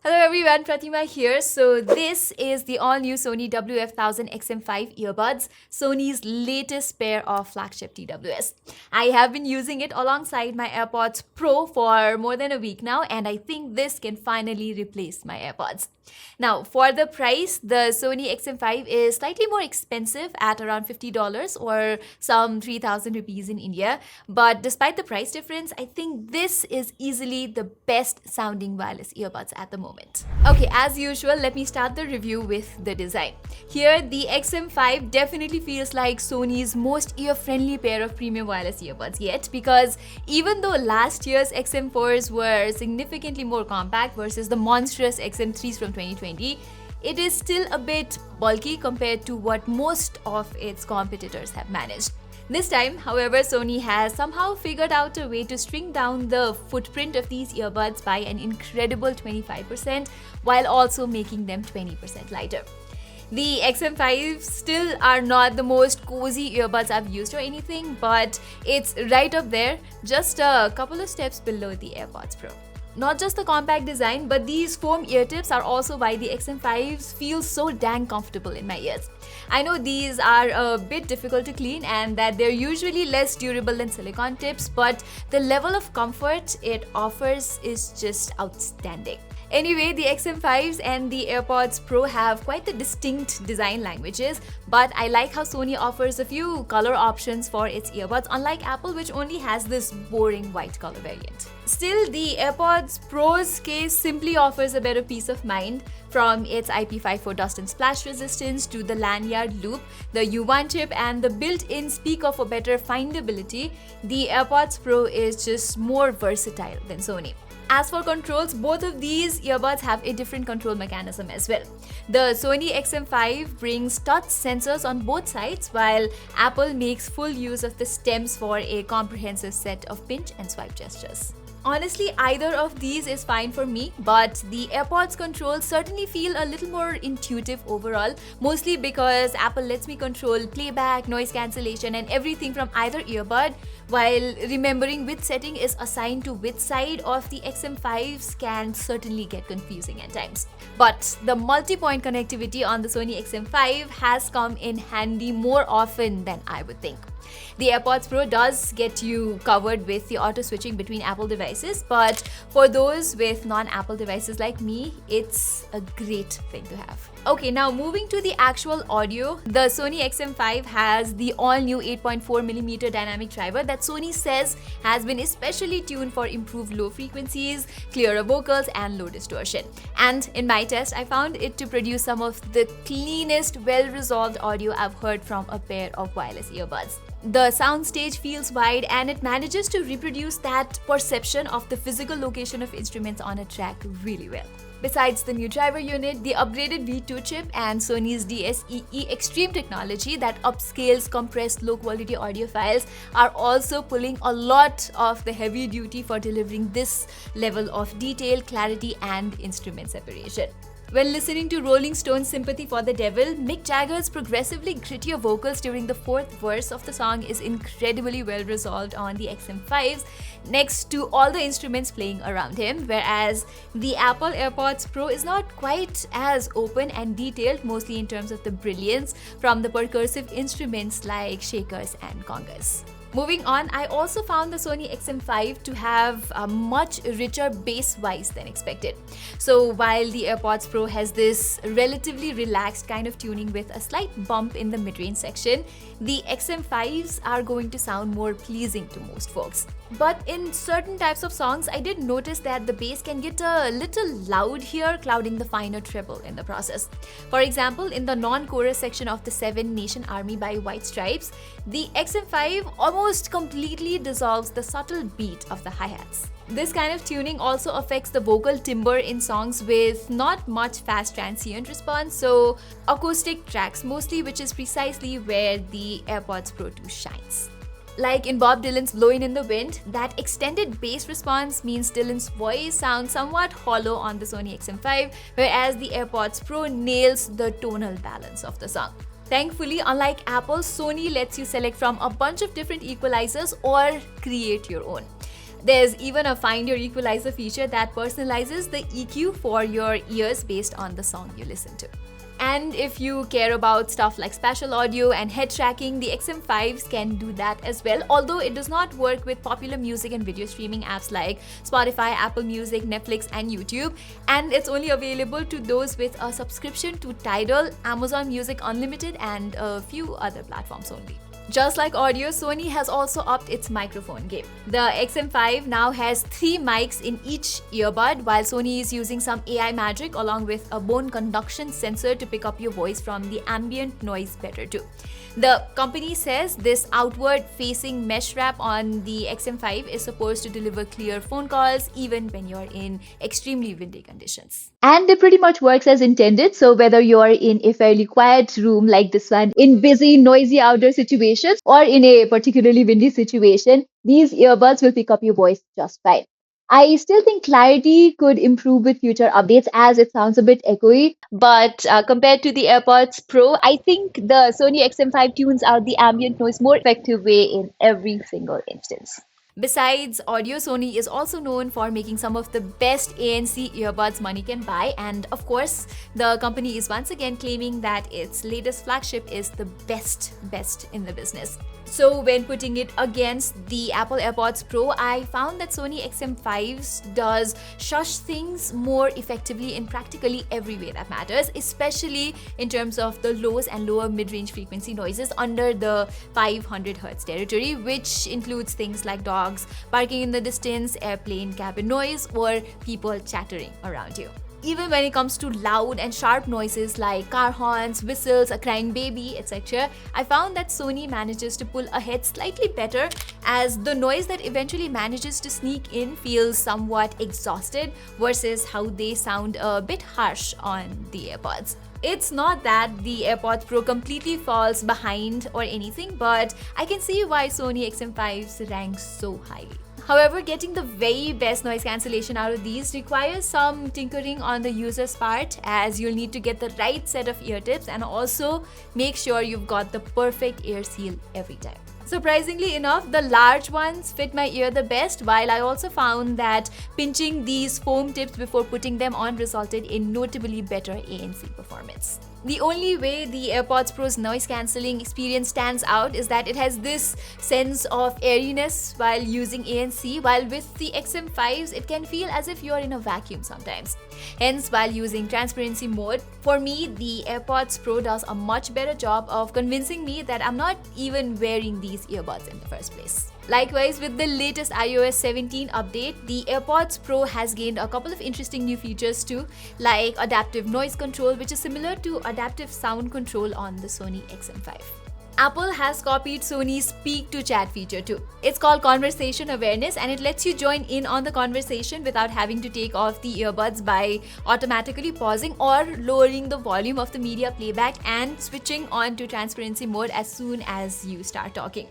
Hello everyone, Pratima here. So this is the all-new Sony WF-1000XM5 earbuds, Sony's latest pair of flagship TWS. I have been using it alongside my AirPods Pro for more than a week now, and I think this can finally replace my AirPods. Now, for the price, the Sony XM5 is slightly more expensive at around $50 or some 3,000 rupees in India. But despite the price difference, I think this is easily the best sounding wireless earbuds at the moment. Okay, as usual, let me start the review with the design. Here, the XM5 definitely feels like Sony's most ear-friendly pair of premium wireless earbuds yet, because even though last year's XM4s were significantly more compact versus the monstrous XM3s from 2020, it is still a bit bulky compared to what most of its competitors have managed. This time, however, Sony has somehow figured out a way to shrink down the footprint of these earbuds by an incredible 25% while also making them 20% lighter. The XM5s still are not the most cozy earbuds I've used or anything, but it's right up there, just a couple of steps below the AirPods Pro. Not just the compact design, but these foam ear tips are also why the XM5s feel so dang comfortable in my ears. I know these are a bit difficult to clean and that they're usually less durable than silicone tips, but the level of comfort it offers is just outstanding. Anyway, the XM5s and the AirPods Pro have quite the distinct design languages, but I like how Sony offers a few color options for its earbuds, unlike Apple, which only has this boring white color variant. Still, the AirPods Pro's case simply offers a better peace of mind. From its IP54 dust and splash resistance to the lanyard loop, the U1 chip, and the built-in speaker for better findability, the AirPods Pro is just more versatile than Sony. As for controls, both of these earbuds have a different control mechanism as well. The Sony XM5 brings touch sensors on both sides, while Apple makes full use of the stems for a comprehensive set of pinch and swipe gestures. Honestly, either of these is fine for me, but the AirPods controls certainly feel a little more intuitive overall, mostly because Apple lets me control playback, noise cancellation, and everything from either earbud, while remembering which setting is assigned to which side of the XM5s can certainly get confusing at times. But the multi-point connectivity on the Sony XM5 has come in handy more often than I would think. The AirPods Pro does get you covered with the auto switching between Apple devices, but for those with non-Apple devices like me, it's a great thing to have. Okay, now moving to the actual audio, the Sony XM5 has the all-new 8.4mm dynamic driver that Sony says has been especially tuned for improved low frequencies, clearer vocals, and low distortion. And in my test, I found it to produce some of the cleanest, well-resolved audio I've heard from a pair of wireless earbuds. The soundstage feels wide and it manages to reproduce that perception of the physical location of instruments on a track really well. Besides the new driver unit, the upgraded V2 chip and Sony's DSEE Extreme technology that upscales compressed low-quality audio files are also pulling a lot of the heavy duty for delivering this level of detail, clarity, and instrument separation. When listening to Rolling Stone's Sympathy for the Devil, Mick Jagger's progressively grittier vocals during the fourth verse of the song is incredibly well resolved on the XM5s next to all the instruments playing around him, whereas the Apple AirPods Pro is not quite as open and detailed, mostly in terms of the brilliance from the percussive instruments like shakers and congas. Moving on, I also found the Sony XM5 to have a much richer bass-wise than expected. So while the AirPods Pro has this relatively relaxed kind of tuning with a slight bump in the mid-range section, the XM5s are going to sound more pleasing to most folks. But in certain types of songs, I did notice that the bass can get a little loud here, clouding the finer treble in the process. For example, in the non-chorus section of the Seven Nation Army by White Stripes, the XM5 almost completely dissolves the subtle beat of the hi-hats. This kind of tuning also affects the vocal timbre in songs with not much fast transient response, so acoustic tracks mostly, which is precisely where the AirPods Pro 2 shines. Like in Bob Dylan's Blowin' in the Wind, that extended bass response means Dylan's voice sounds somewhat hollow on the Sony XM5, whereas the AirPods Pro nails the tonal balance of the song. Thankfully, unlike Apple, Sony lets you select from a bunch of different equalizers or create your own. There's even a Find Your Equalizer feature that personalizes the EQ for your ears based on the song you listen to. And if you care about stuff like spatial audio and head tracking, the XM5s can do that as well, although it does not work with popular music and video streaming apps like Spotify, Apple Music, Netflix, and YouTube. And it's only available to those with a subscription to Tidal, Amazon Music Unlimited, and a few other platforms only. Just like audio, Sony has also upped its microphone game. The XM5 now has 3 mics in each earbud, while Sony is using some AI magic along with a bone conduction sensor to pick up your voice from the ambient noise better too. The company says this outward-facing mesh wrap on the XM5 is supposed to deliver clear phone calls even when you're in extremely windy conditions. And it pretty much works as intended. So whether you're in a fairly quiet room like this one, in busy, noisy outdoor situations, or in a particularly windy situation, these earbuds will pick up your voice just fine. I still think clarity could improve with future updates as it sounds a bit echoey. But compared to the AirPods Pro, I think the Sony XM5 tunes out the ambient noise more effective way in every single instance. Besides audio, Sony is also known for making some of the best ANC earbuds money can buy, and of course, the company is once again claiming that its latest flagship is the best in the business. So when putting it against the Apple AirPods Pro, I found that Sony XM5s does shush things more effectively in practically every way that matters, especially in terms of the lows and lower mid-range frequency noises under the 500 Hz territory, which includes things like dogs barking in the distance, airplane cabin noise, or people chattering around you. Even when it comes to loud and sharp noises like car horns, whistles, a crying baby, etc., I found that Sony manages to pull ahead slightly better, as the noise that eventually manages to sneak in feels somewhat exhausted versus how they sound a bit harsh on the AirPods. It's not that the AirPods Pro completely falls behind or anything, but I can see why Sony XM5s rank so highly. However, getting the very best noise cancellation out of these requires some tinkering on the user's part, as you'll need to get the right set of ear tips and also make sure you've got the perfect ear seal every time. Surprisingly enough, the large ones fit my ear the best, while I also found that pinching these foam tips before putting them on resulted in notably better ANC performance. The only way the AirPods Pro's noise cancelling experience stands out is that it has this sense of airiness while using ANC, while with the XM5s it can feel as if you're in a vacuum sometimes. Hence, while using transparency mode, for me the AirPods Pro does a much better job of convincing me that I'm not even wearing these earbuds in the first place. Likewise, with the latest iOS 17 update, the AirPods Pro has gained a couple of interesting new features too, like adaptive noise control, which is similar to adaptive sound control on the Sony XM5. Apple has copied Sony's Speak to Chat feature too. It's called Conversation Awareness, and it lets you join in on the conversation without having to take off the earbuds by automatically pausing or lowering the volume of the media playback and switching on to transparency mode as soon as you start talking.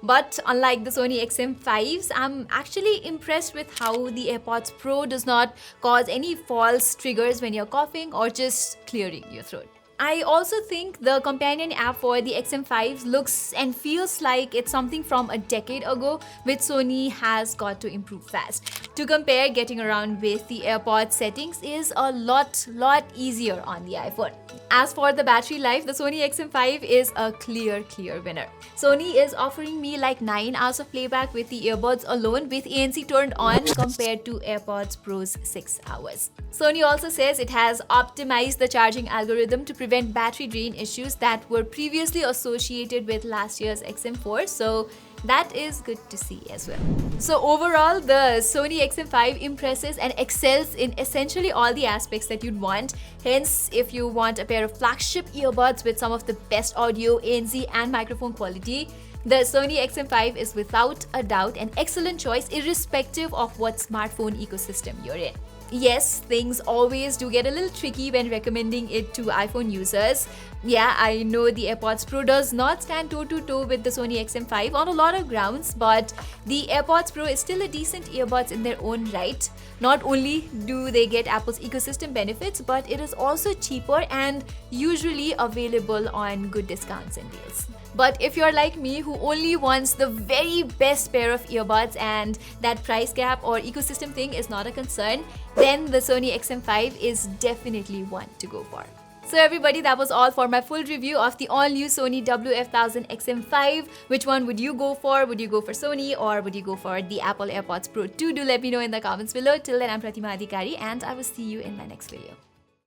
But unlike the Sony XM5s, I'm actually impressed with how the AirPods Pro does not cause any false triggers when you're coughing or just clearing your throat. I also think the companion app for the XM5s looks and feels like it's something from a decade ago, which Sony has got to improve fast. To compare, getting around with the AirPods settings is a lot easier on the iPhone. As for the battery life, the Sony XM5 is a clear winner. Sony is offering me like 9 hours of playback with the earbuds alone with ANC turned on compared to AirPods Pro's 6 hours. Sony also says it has optimized the charging algorithm to prevent battery drain issues that were previously associated with last year's XM4, so that is good to see as well. So overall, the Sony XM5 impresses and excels in essentially all the aspects that you'd want. Hence, if you want a pair of flagship earbuds with some of the best audio, ANC and microphone quality, the Sony XM5 is without a doubt an excellent choice irrespective of what smartphone ecosystem you're in. Yes, things always do get a little tricky when recommending it to iPhone users, Yeah, I know the AirPods Pro does not stand toe to toe with the Sony XM5 on a lot of grounds, but the AirPods Pro is still a decent earbuds in their own right. Not only do they get Apple's ecosystem benefits, but it is also cheaper and usually available on good discounts and deals. But if you're like me who only wants the very best pair of earbuds and that price gap or ecosystem thing is not a concern, then the Sony XM5 is definitely one to go for. So everybody, that was all for my full review of the all-new Sony WF-1000XM5. Which one would you go for? Would you go for Sony or would you go for the Apple AirPods Pro 2? Do let me know in the comments below. Till then, I'm Pratima Adhikari and I will see you in my next video.